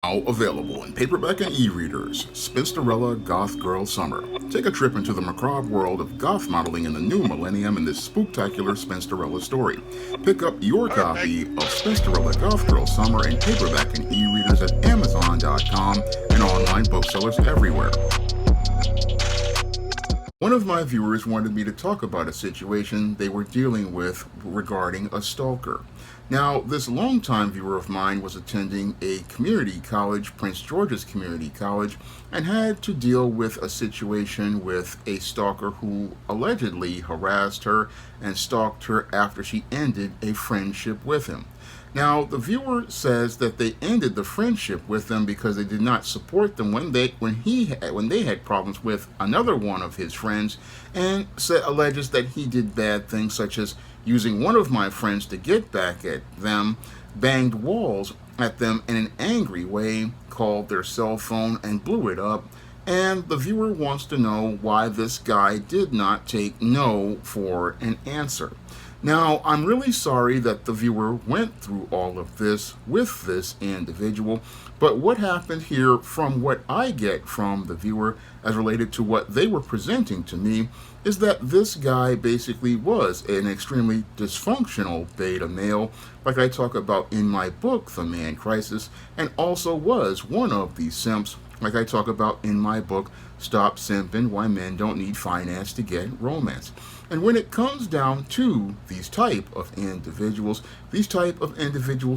Now available in paperback and e-readers, Spinsterella Goth Girl Summer. Take a trip into the macabre world of goth modeling in the new millennium in this spooktacular Spinsterella story. Pick up your copy of Spinsterella Goth Girl Summer in paperback and e-readers at Amazon.com and online booksellers everywhere. One of my viewers wanted me to talk about a situation they were dealing with regarding a stalker. Now, this longtime viewer of mine was attending a community college, Prince George's Community College, and had to deal with a situation with a stalker who allegedly harassed her and stalked her after she ended a friendship with him. Now, the viewer says that they ended the friendship with them because they did not support them when they had problems with another one of his friends, and alleges that he did bad things such as using one of my friends to get back at them, banged walls at them in an angry way, called their cell phone and blew it up. And the viewer wants to know why this guy did not take no for an answer. Now, I'm really sorry that the viewer went through all of this with this individual, but what happened here, from what I get from the viewer as related to what they were presenting to me, is that this guy basically was an extremely dysfunctional beta male, like I talk about in my book, The Man Crisis, and also was one of these simps, like I talk about in my book, Stop Simping, Why Men Don't Need Finance to Get Romance. And when it comes down to these type of individuals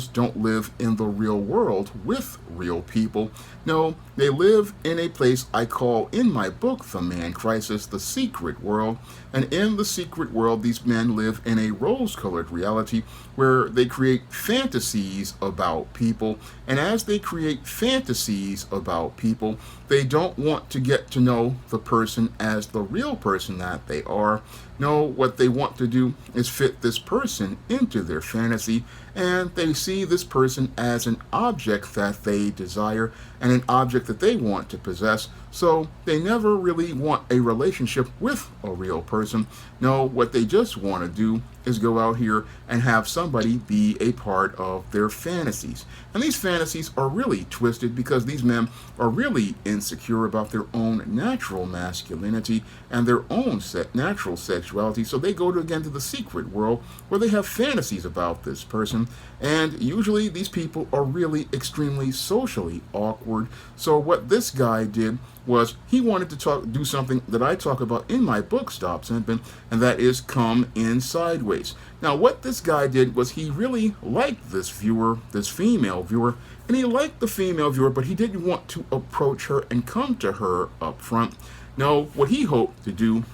don't live in the real world with real people. No, they live in a place I call in my book, The Man Crisis, the secret world. And in the secret world, these men live in a rose-colored reality where they create fantasies about people. And as they create fantasies about people, they don't want to get to know the person as the real person that they are. No, what they want to do is fit this person into their fantasy, and they see this person as an object that they desire and an object that they want to possess. So they never really want a relationship with a real person. No, what they just want to do is go out here and have somebody be a part of their fantasies. And these fantasies are really twisted because these men are really insecure about their own natural masculinity and their own natural sexuality. So they go again to the secret world where they have fantasies about this person. And usually these people are really extremely socially awkward. So what this guy did was he wanted to do something that I talk about in my book, Stop Simping, and that is come in sideways. Now, what this guy did was he really liked this female viewer, and he liked the female viewer, but he didn't want to approach her and come to her up front. No, what he hoped to do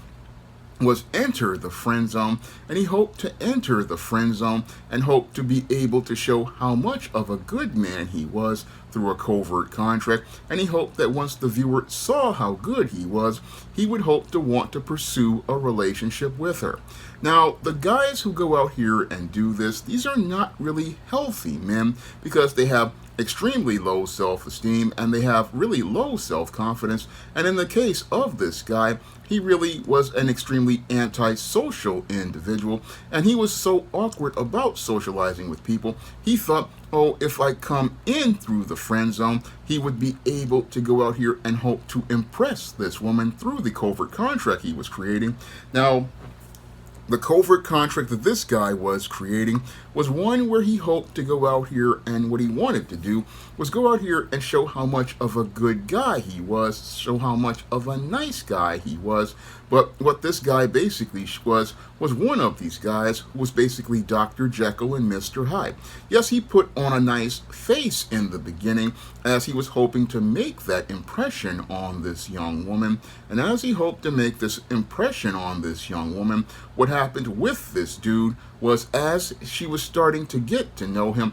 was enter the friend zone, and he hoped to enter the friend zone and hoped to be able to show how much of a good man he was through a covert contract, and he hoped that once the viewer saw how good he was, he would hope to want to pursue a relationship with her. Now, the guys who go out here and do this, these are not really healthy men because they have extremely low self-esteem and they have really low self-confidence. And in the case of this guy, he really was an extremely antisocial individual, and he was so awkward about socializing with people. He thought, oh, if I come in through the friend zone, he would be able to go out here and hope to impress this woman through the covert contract he was creating. Now, the covert contract that this guy was creating was one where he hoped to go out here, and what he wanted to do was go out here and show how much of a good guy he was, show how much of a nice guy he was. But what this guy basically was one of these guys who was basically Dr. Jekyll and Mr. Hyde. Yes, he put on a nice face in the beginning as he was hoping to make that impression on this young woman. And as he hoped to make this impression on this young woman, what happened with this dude was as she was starting to get to know him,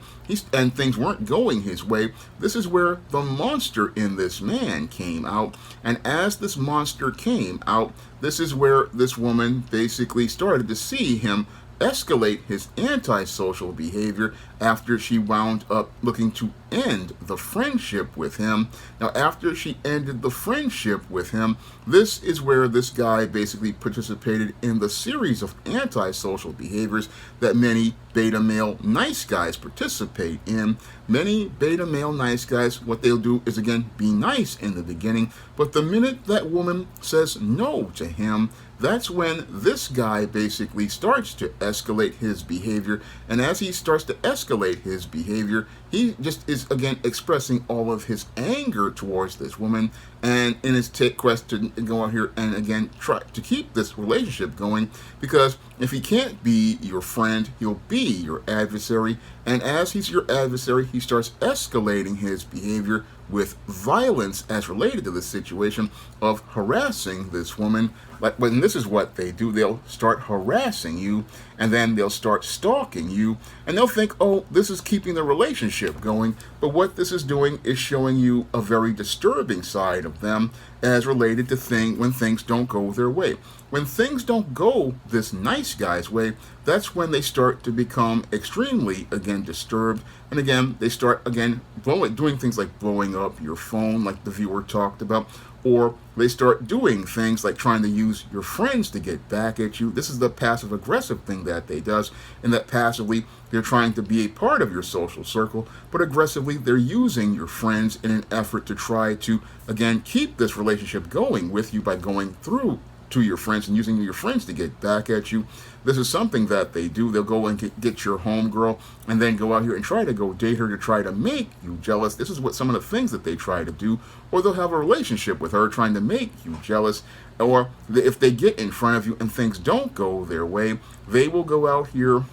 and things weren't going his way, this is where the monster in this man came out. And as this monster came out, this is where this woman basically started to see him escalate his antisocial behavior after she wound up looking to end the friendship with him. Now, after she ended the friendship with him, this is where this guy basically participated in the series of antisocial behaviors that many beta male nice guys participate in. Many beta male nice guys, what they'll do is, again, be nice in the beginning, but the minute that woman says no to him, that's when this guy basically starts to escalate his behavior. And as he starts to escalate his behavior, he just is, again, expressing all of his anger towards this woman. And in his quest to go out here and, again, try to keep this relationship going, because if he can't be your friend, he'll be your adversary. And as he's your adversary, he starts escalating his behavior with violence as related to the situation of harassing this woman. Like, when this is what they do, they'll start harassing you, and then they'll start stalking you, and they'll think, oh, this is keeping the relationship going. But what this is doing is showing you a very disturbing side of them as related to when things don't go their way. When things don't go this nice guy's way, that's when they start to become extremely, again, disturbed. And again, they start, again, doing things like blowing up your phone, like the viewer talked about, or they start doing things like trying to use your friends to get back at you. This is the passive-aggressive thing that they does, and that passively they're trying to be a part of your social circle, but aggressively they're using your friends in an effort to try to, again, keep this relationship going with you by going through to your friends and using your friends to get back at you. This is something that they do. They'll go and get your homegirl and then go out here and try to go date her to try to make you jealous. This is what some of the things that they try to do. Or they'll have a relationship with her trying to make you jealous. Or if they get in front of you and things don't go their way, they will go out here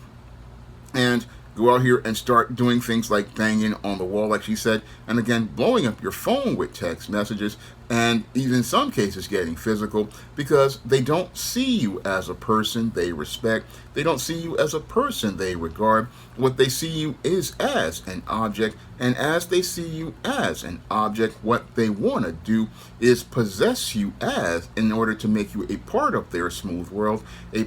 and start doing things like banging on the wall, like she said, and again, blowing up your phone with text messages, and even in some cases getting physical, because they don't see you as a person they respect. They don't see you as a person they regard. What they see you is as an object, and as they see you as an object, what they want to do is possess you in order to make you a part of their smooth world, in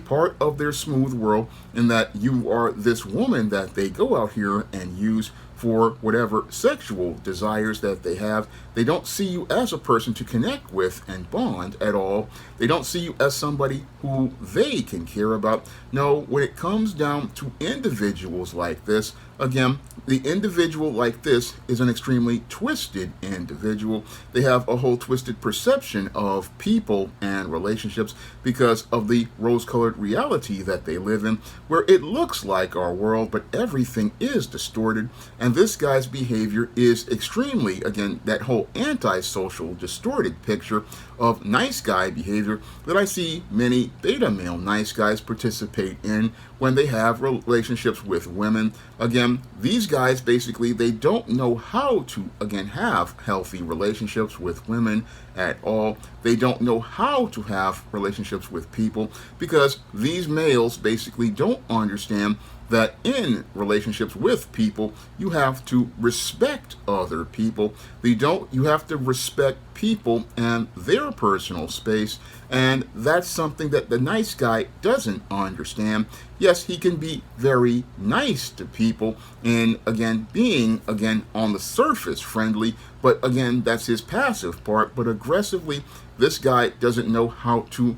that you are this woman that they go out here and use for whatever sexual desires that they have. They don't see you as a person to connect with and bond at all. They don't see you as somebody who they can care about. No, when it comes down to individuals like this, again, the individual like this is an extremely twisted individual. They have a whole twisted perception of people and relationships because of the rose-colored reality that they live in, where it looks like our world, but everything is distorted. And this guy's behavior is extremely, again, that whole antisocial, distorted picture of nice guy behavior that I see many beta male nice guys participate in when they have relationships with women. Again, these guys basically, they don't know how to, again, have healthy relationships with women at all. They don't know how to have relationships with people because these males basically don't understand that in relationships with people, you have to respect other people. You have to respect people and their personal space, and that's something that the nice guy doesn't understand. Yes, he can be very nice to people and, again, being, again, on the surface friendly, but again, that's his passive part. But aggressively, this guy doesn't know how to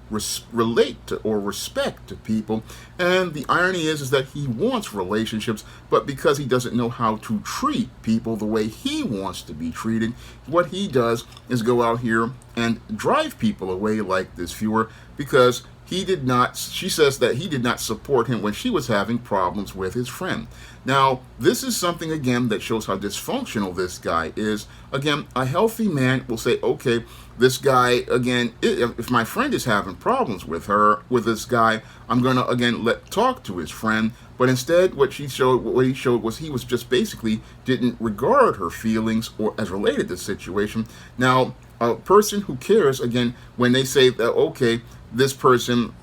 relate to or respect to people. And the irony is that he wants relationships, but because he doesn't know how to treat people the way he wants to be treated, what he does is go out here and drive people away, like this viewer, because she says that he did not support him when she was having problems with his friend. Now, this is something, again, that shows how dysfunctional this guy is. Again, a healthy man will say, okay, this guy, again, if my friend is having problems with this guy, I'm going to, again, talk to his friend. But instead, what he showed was he was just basically didn't regard her feelings or as related to the situation. Now, a person who cares, again, when they say that, okay, this person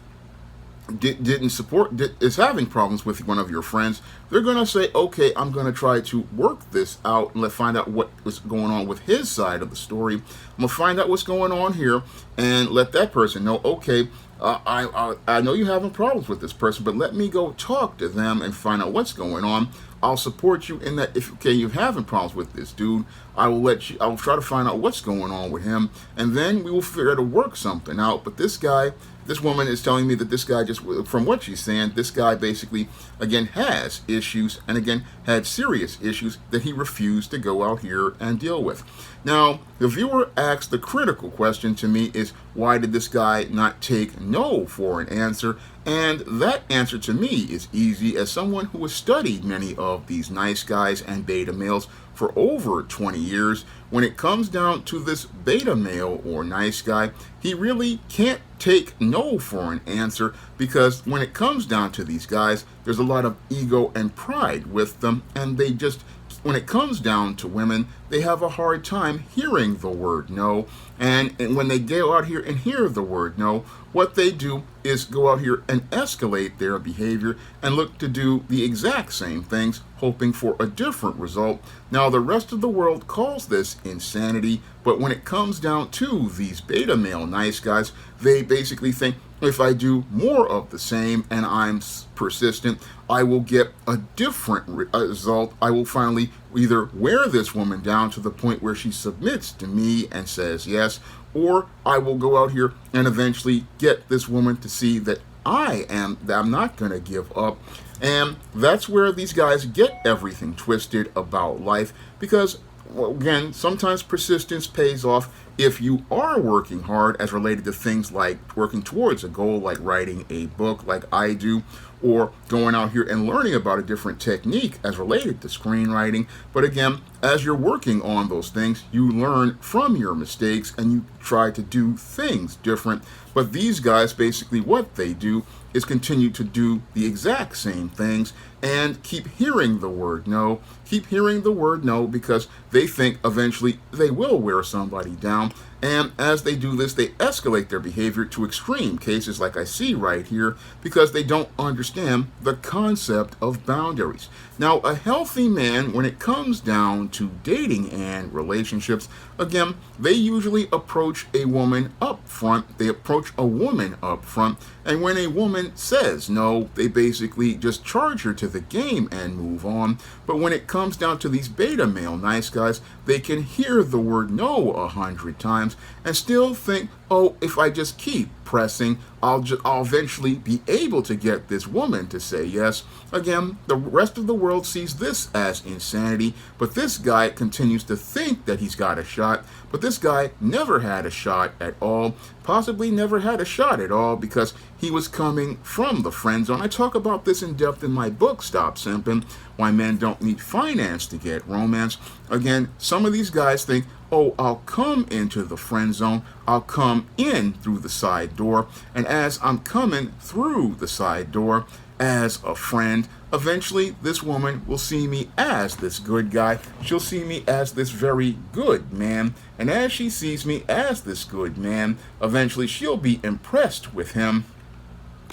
is having problems with one of your friends, they're going to say, okay, I'm going to try to work this out and find out what was going on with his side of the story. I'm going to find out what's going on here and let that person know, okay, I know you're having problems with this person, but let me go talk to them and find out what's going on. I'll support you in that. If okay, you're having problems with this dude, I'll try to find out what's going on with him, and then we will figure out to work something out. But this woman is telling me that this guy, just from what she's saying, this guy basically, again, has issues, and again, had serious issues that he refused to go out here and deal with. Now, the viewer asked the critical question to me is, why did this guy not take no for an answer? And that answer to me is easy. As someone who has studied many of these nice guys and beta males for over 20 years, when it comes down to this beta male or nice guy, he really can't take no for an answer, because when it comes down to these guys, there's a lot of ego and pride with them, and they just, when it comes down to women, they have a hard time hearing the word no. And when they go out here and hear the word no, what they do is go out here and escalate their behavior and look to do the exact same things, hoping for a different result. Now, the rest of the world calls this insanity, but when it comes down to these beta male nice guys, they basically think, if I do more of the same and I'm persistent, I will get a different result. I will finally either wear this woman down to the point where she submits to me and says yes, or I will go out here and eventually get this woman to see that I'm not going to give up. And that's where these guys get everything twisted about life, because, well, again, sometimes persistence pays off if you are working hard, as related to things like working towards a goal, like writing a book like I do, or going out here and learning about a different technique as related to screenwriting. But again, as you're working on those things, you learn from your mistakes and you try to do things different. But these guys, basically what they do is continue to do the exact same things and keep hearing the word no, because they think eventually they will wear somebody down. And as they do this, they escalate their behavior to extreme cases like I see right here, because they don't understand the concept of boundaries. Now, a healthy man, when it comes down to dating and relationships, again, they usually approach a woman up front. They approach a woman up front. And when a woman says no, they basically just charge her to the game and move on. But when it comes down to these beta male nice guys, they can hear the word no 100 times and still think, oh, if I just keep pressing, I'll eventually be able to get this woman to say yes. Again, the rest of the world sees this as insanity, but this guy continues to think that he's got a shot. But this guy never had a shot at all, possibly never had a shot at all, because he was coming from the friend zone. I talk about this in depth in my book, Stop Simping, Why Men Don't Need Finance to Get Romance. Again, some of these guys think, oh, I'll come into the friend zone, I'll come in through the side door, and as I'm coming through the side door as a friend, eventually this woman will see me as this good guy. She'll see me as this very good man, and as she sees me as this good man, eventually she'll be impressed with him,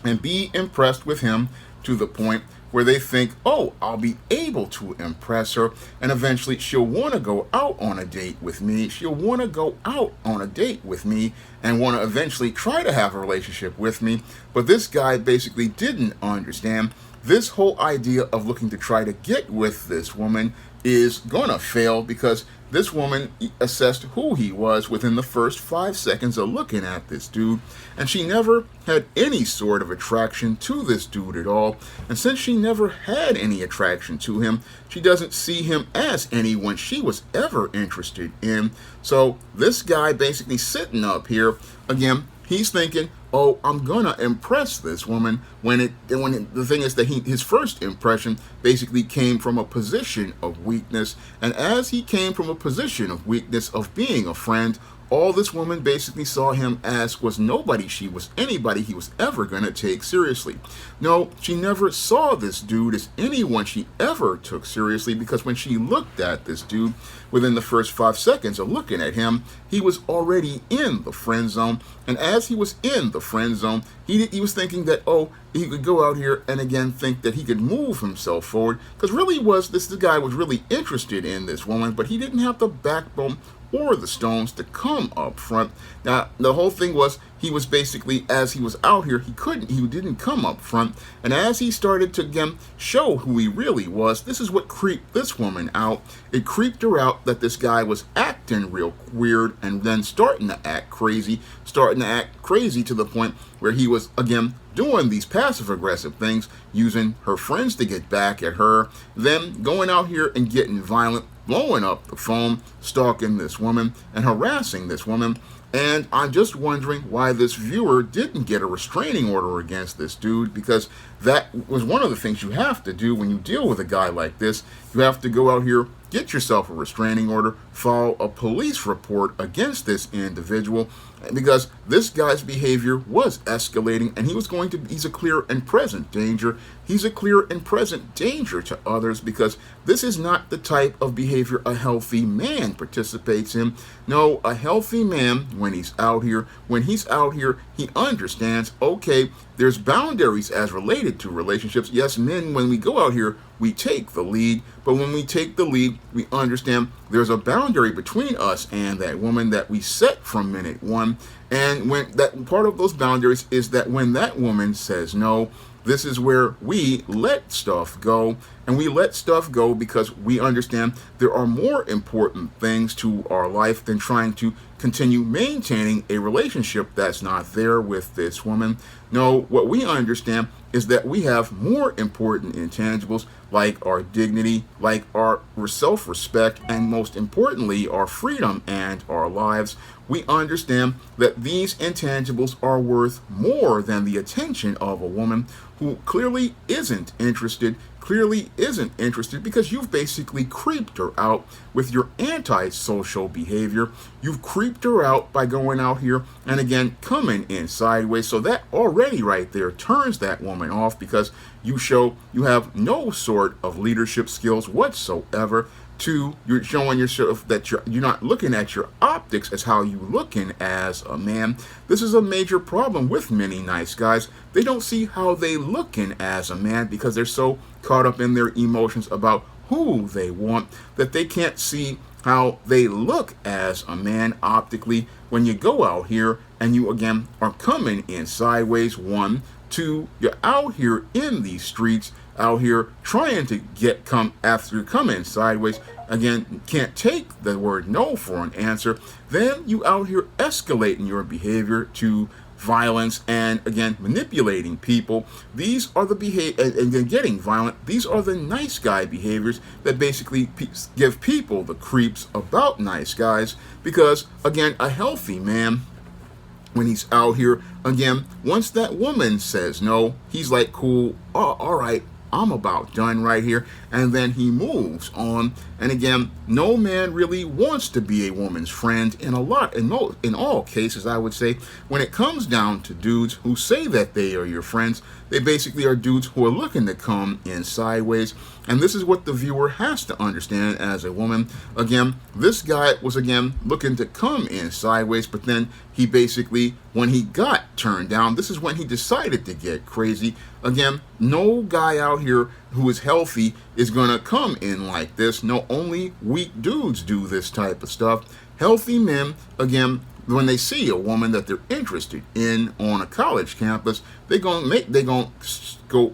and be impressed with him to the point where they think, oh, I'll be able to impress her, and eventually she'll want to go out on a date with me. She'll want to go out on a date with me and want to eventually try to have a relationship with me. But this guy basically didn't understand this whole idea of looking to try to get with this woman is gonna fail, because this woman assessed who he was within the first 5 seconds of looking at this dude, and she never had any sort of attraction to this dude at all. And since she never had any attraction to him, she doesn't see him as anyone she was ever interested in. So this guy basically sitting up here, again, he's thinking, oh, I'm gonna impress this woman, the thing is that his first impression basically came from a position of weakness. And as he came from a position of weakness of being a friend, all this woman basically saw him as was anybody he was ever going to take seriously. No, she never saw this dude as anyone she ever took seriously, because when she looked at this dude, within the first 5 seconds of looking at him, he was already in the friend zone. And as he was in the friend zone, he was thinking that, oh, he could go out here and again think that he could move himself forward, because really this guy was really interested in this woman, but he didn't have the backbone or the stones to come up front. Now, the whole thing was he was basically, as he was out here, he didn't come up front. And as he started to, again, show who he really was, this is what creeped this woman out. It creeped her out that this guy was acting real weird and then starting to act crazy to the point where he was, again, doing these passive-aggressive things, using her friends to get back at her, then going out here and getting violent, blowing up the phone, stalking this woman, and harassing this woman. And I'm just wondering why this viewer didn't get a restraining order against this dude, because that was one of the things you have to do when you deal with a guy like this. You have to go out here, get yourself a restraining order, file a police report against this individual, because this guy's behavior was escalating, and he's a clear and present danger. He's a clear and present danger to others, because this is not the type of behavior a healthy man participates in. No, a healthy man, when he's out here, he understands, okay, there's boundaries as related to relationships. Yes, men, when we go out here, we take the lead, but when we take the lead, we understand there's a boundary between us and that woman that we set from minute one. And when that part of those boundaries is that when that woman says no, this is where we let stuff go. And we let stuff go because we understand there are more important things to our life than trying to continue maintaining a relationship that's not there with this woman. No, what we understand is that we have more important intangibles like our dignity, like our self-respect, and most importantly, our freedom and our lives. We understand that these intangibles are worth more than the attention of a woman who clearly isn't interested because you've basically creeped her out with your antisocial behavior. You've creeped her out by going out here and again coming in sideways. So that already right there turns that woman off, because you have no sort of leadership skills whatsoever. Two, you're showing yourself that you're not looking at your optics as how you looking as a man. This is a major problem with many nice guys. They don't see how they looking as a man because they're so caught up in their emotions about who they want that they can't see how they look as a man optically when you go out here and you again are coming in sideways. One, two, you're out here in these streets, out here trying to come in sideways. Again, can't take the word no for an answer. Then you out here escalating your behavior to violence and again manipulating people. These are the and then getting violent. These are the nice guy behaviors that basically give people the creeps about nice guys, because again, a healthy man, when he's out here, again, once that woman says no, he's like, cool, all right, I'm about done right here. And then he moves on. And again, no man really wants to be a woman's friend in all cases, I would say. When it comes down to dudes who say that they are your friends, they basically are dudes who are looking to come in sideways. And this is what the viewer has to understand as a woman. Again, this guy was again looking to come in sideways, but then he basically, when he got turned down, this is when he decided to get crazy. Again, no guy out here who is healthy is going to come in like this. No, only weak dudes do this type of stuff. Healthy men, again, when they see a woman that they're interested in on a college campus, they're gonna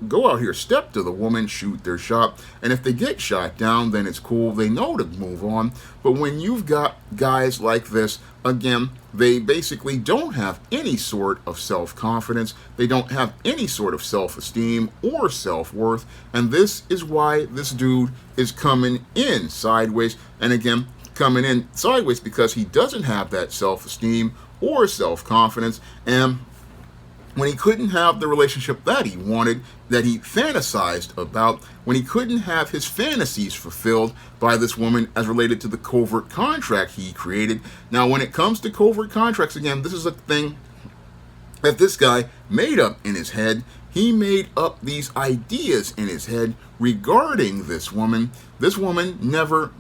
go out here, step to the woman, shoot their shot, and if they get shot down, then it's cool. They know to move on. But when you've got guys like this, again, they basically don't have any sort of self-confidence. They don't have any sort of self-esteem or self-worth, and this is why this dude is coming in sideways. And again, coming in sideways because he doesn't have that self-esteem or self-confidence, and when he couldn't have the relationship that he wanted, that he fantasized about, when he couldn't have his fantasies fulfilled by this woman as related to the covert contract he created. Now, when it comes to covert contracts, again, this is a thing that this guy made up in his head. He made up these ideas in his head regarding this woman. This woman never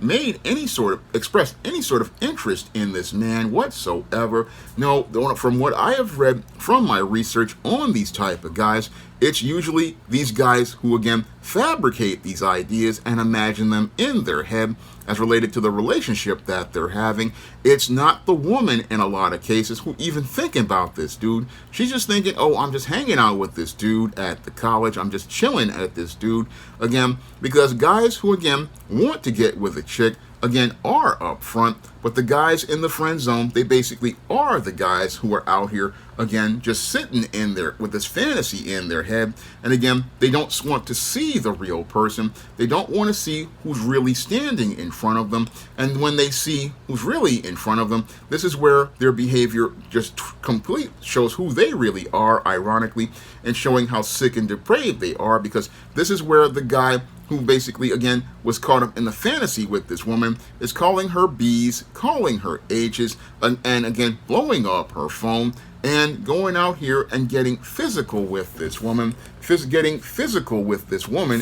expressed any sort of interest in this man whatsoever. No, from what I have read from my research on these type of guys, it's usually these guys who, again, fabricate these ideas and imagine them in their head as related to the relationship that they're having. It's not the woman in a lot of cases who even thinking about this dude. She's just thinking, oh, I'm just hanging out with this dude at the college. I'm just chilling at this dude. Again, because guys who, again, want to get with a chick, again, are upfront, but the guys in the friend zone, they basically are the guys who are out here, again, just sitting in there with this fantasy in their head. And again, they don't want to see the real person. They don't want to see who's really standing in front of them. And when they see who's really in front of them, this is where their behavior just complete shows who they really are, ironically, and showing how sick and depraved they are, because this is where the guy who basically, again, was caught up in the fantasy with this woman is calling her B's, calling her H's, and again, blowing up her phone and going out here and getting physical with this woman,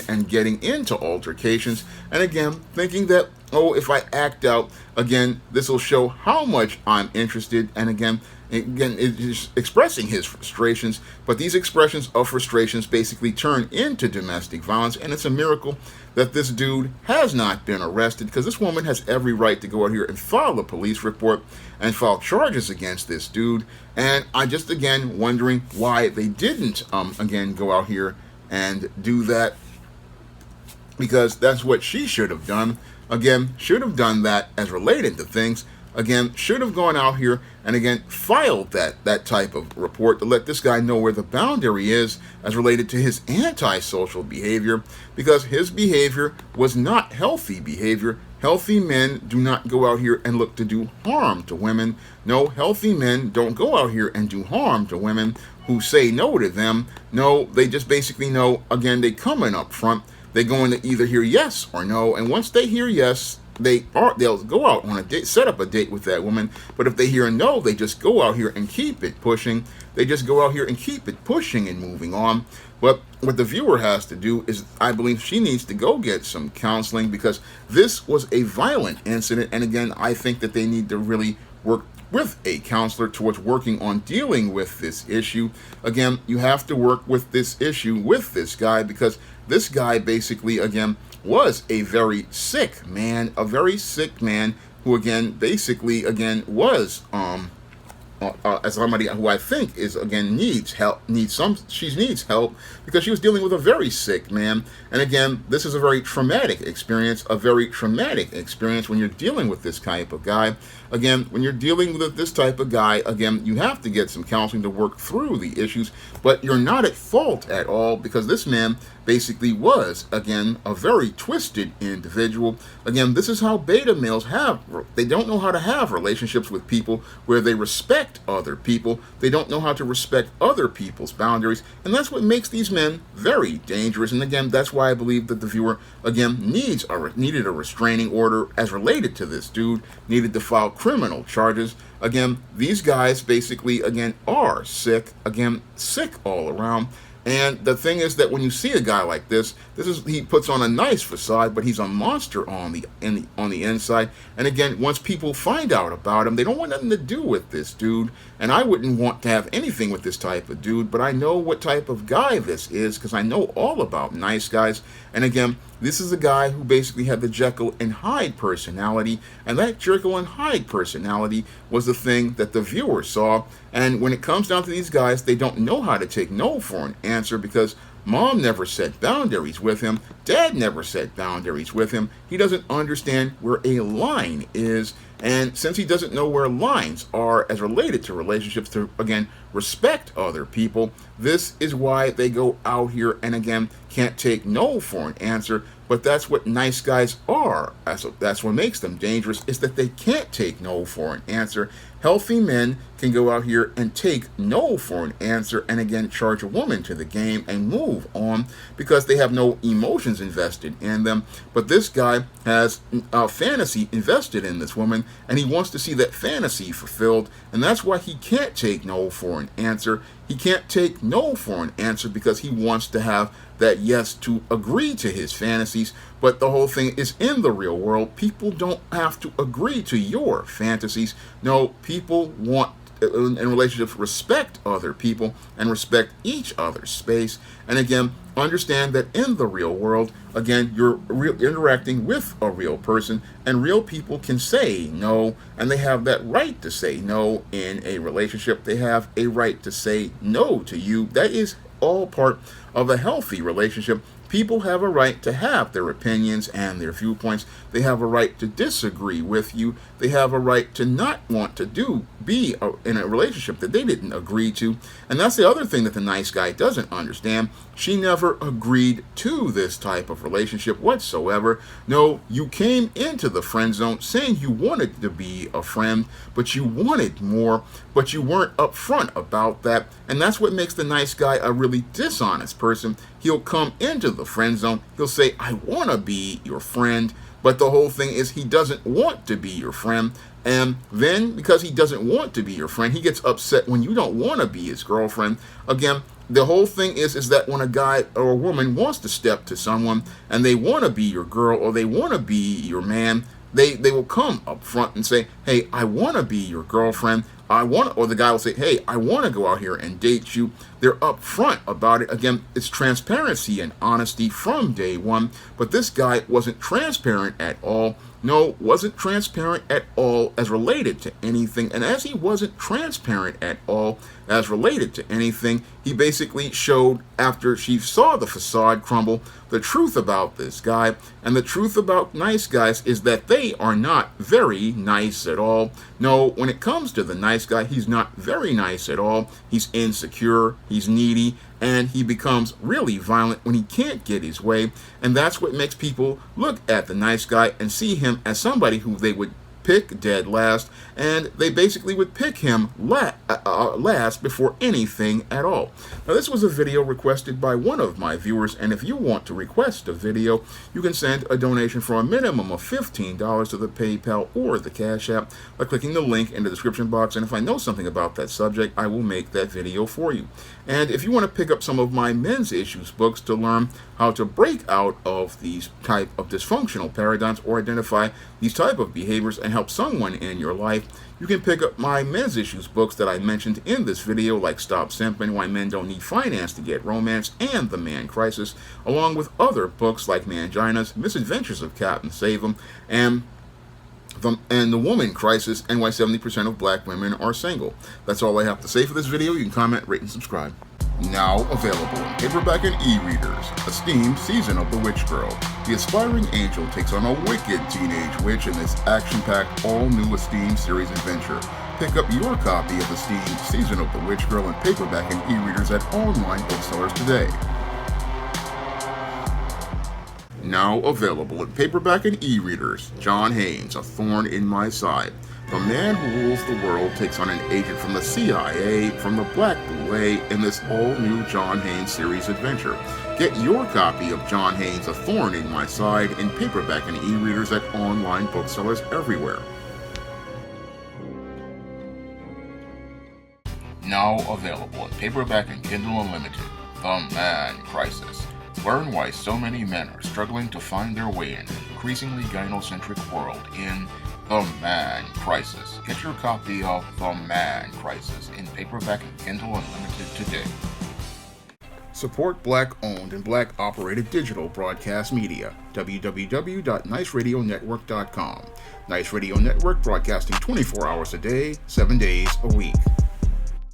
and getting into altercations, and again, thinking that, oh, if I act out, again, this will show how much I'm interested, and again, it's expressing his frustrations, but these expressions of frustrations basically turn into domestic violence, and it's a miracle that this dude has not been arrested, because this woman has every right to go out here and file a police report and file charges against this dude. And I just, again, wondering why they didn't, again, go out here and do that, because that's what she should have done. Again, should have done that as related to things. Again, should have gone out here and, again, filed that type of report to let this guy know where the boundary is as related to his antisocial behavior, because his behavior was not healthy behavior. Healthy men do not go out here and look to do harm to women. No, healthy men don't go out here and do harm to women who say no to them. No, they just basically know, again, they coming up front. They're going to either hear yes or no, and once they hear yes, they'll go out on a date, set up a date with that woman. But if they hear a no, they just go out here and keep it pushing. They just go out here and keep it pushing and moving on. But what the viewer has to do is, I believe she needs to go get some counseling, because this was a violent incident. And again, I think that they need to really work with a counselor towards working on dealing with this issue. Again, you have to work with this issue with this guy, because this guy basically, again, was a very sick man, who, again, basically, again, was as somebody who I think is, again, needs help, she needs help, because she was dealing with a very sick man. And again, this is a very traumatic experience, when you're dealing with this type of guy. Again, when you're dealing with this type of guy, again, you have to get some counseling to work through the issues, but you're not at fault at all, because this man basically was, again, a very twisted individual. Again, this is how beta males have. They don't know how to have relationships with people where they respect other people. They don't know how to respect other people's boundaries, and that's what makes these men very dangerous. And again, that's why I believe that the viewer, again, needed a restraining order as related to this dude, needed to file criminal charges. Again, these guys basically, again, are sick all around. And the thing is that when you see a guy like this, he puts on a nice facade, but he's a monster on the inside. And again, once people find out about him, they don't want nothing to do with this dude. And I wouldn't want to have anything with this type of dude, but I know what type of guy this is, because I know all about nice guys. And again, this is a guy who basically had the Jekyll and Hyde personality, and that Jekyll and Hyde personality was the thing that the viewer saw. And when it comes down to these guys, they don't know how to take no for an answer, because Mom never set boundaries with him. Dad never set boundaries with him. He doesn't understand where a line is. And since he doesn't know where lines are as related to relationships, to, again, respect other people, this is why they go out here and, again, can't take no for an answer, but that's what nice guys are. That's what makes them dangerous, is that they can't take no for an answer. Healthy men can go out here and take no for an answer and again charge a woman to the game and move on because they have no emotions invested in them. But this guy has a fantasy invested in this woman, and he wants to see that fantasy fulfilled, and that's why he can't take no for an answer. He can't take no for an answer because he wants to have that yes to agree to his fantasies. But the whole thing is, in the real world, people don't have to agree to your fantasies. No, people want, in relationships, respect other people and respect each other's space. And again, understand that in the real world, again, you're interacting with a real person, and real people can say no, and they have that right to say no in a relationship. They have a right to say no to you. That is all part of a healthy relationship. People have a right to have their opinions and their viewpoints. They have a right to disagree with you. They have a right to not want to be in a relationship that they didn't agree to. And that's the other thing that the nice guy doesn't understand. She never agreed to this type of relationship whatsoever. No, you came into the friend zone saying you wanted to be a friend, but you wanted more, but you weren't upfront about that. And that's what makes the nice guy a really dishonest person. He'll come into the friend zone. He'll say, I want to be your friend. But the whole thing is, he doesn't want to be your friend. And then, because he doesn't want to be your friend, he gets upset when you don't want to be his girlfriend. Again, the whole thing is that when a guy or a woman wants to step to someone and they want to be your girl or they want to be your man, they will come up front and say, hey, I want to be your girlfriend. Or the guy will say, hey, I want to go out here and date you. They're upfront about it. Again, it's transparency and honesty from day one. But this guy wasn't transparent at all. No, wasn't transparent at all as related to anything. And as he wasn't transparent at all as related to anything, he basically showed, after she saw the facade crumble, the truth about this guy. And the truth about nice guys is that they are not very nice at all. No, when it comes to the nice guy, he's not very nice at all. He's insecure, he's needy, and he becomes really violent when he can't get his way. And that's what makes people look at the nice guy and see him as somebody who they would pick dead last, and they basically would pick him last before anything at all. Now, this was a video requested by one of my viewers, and if you want to request a video, you can send a donation for a minimum of $15 to the PayPal or the Cash App by clicking the link in the description box, and if I know something about that subject, I will make that video for you. And if you want to pick up some of my men's issues books to learn how to break out of these type of dysfunctional paradigms or identify these type of behaviors and help someone in your life, you can pick up my men's issues books that I mentioned in this video, like Stop Simping, Why Men Don't Need Finance to Get Romance, and The Man Crisis, along with other books like Manginas, Misadventures of Captain Save-'em, and the Woman Crisis, and Why 70% of Black Women Are Single. That's all I have to say for this video. You can comment, rate, and subscribe. Now available in paperback and e-readers, Esteemed Season of the Witch Girl. The aspiring angel takes on a wicked teenage witch in this action-packed, all-new Esteemed series adventure. Pick up your copy of Esteemed Season of the Witch Girl in paperback and e-readers at online booksellers today. Now available in paperback and e-readers, John Haynes, A Thorn in My Side. The man who rules the world takes on an agent from the CIA from the Black Boule in this all-new John Haynes series adventure. Get your copy of John Haynes' A Thorn in My Side in paperback and e-readers at online booksellers everywhere. Now available in paperback and Kindle Unlimited, The Man Crisis. Learn why so many men are struggling to find their way in an increasingly gynocentric world in The Man Crisis. Get your copy of The Man Crisis in paperback and Kindle Unlimited today. Support Black-owned and Black-operated digital broadcast media. www.niceradionetwork.com. Nice Radio Network, broadcasting 24 hours a day, 7 days a week.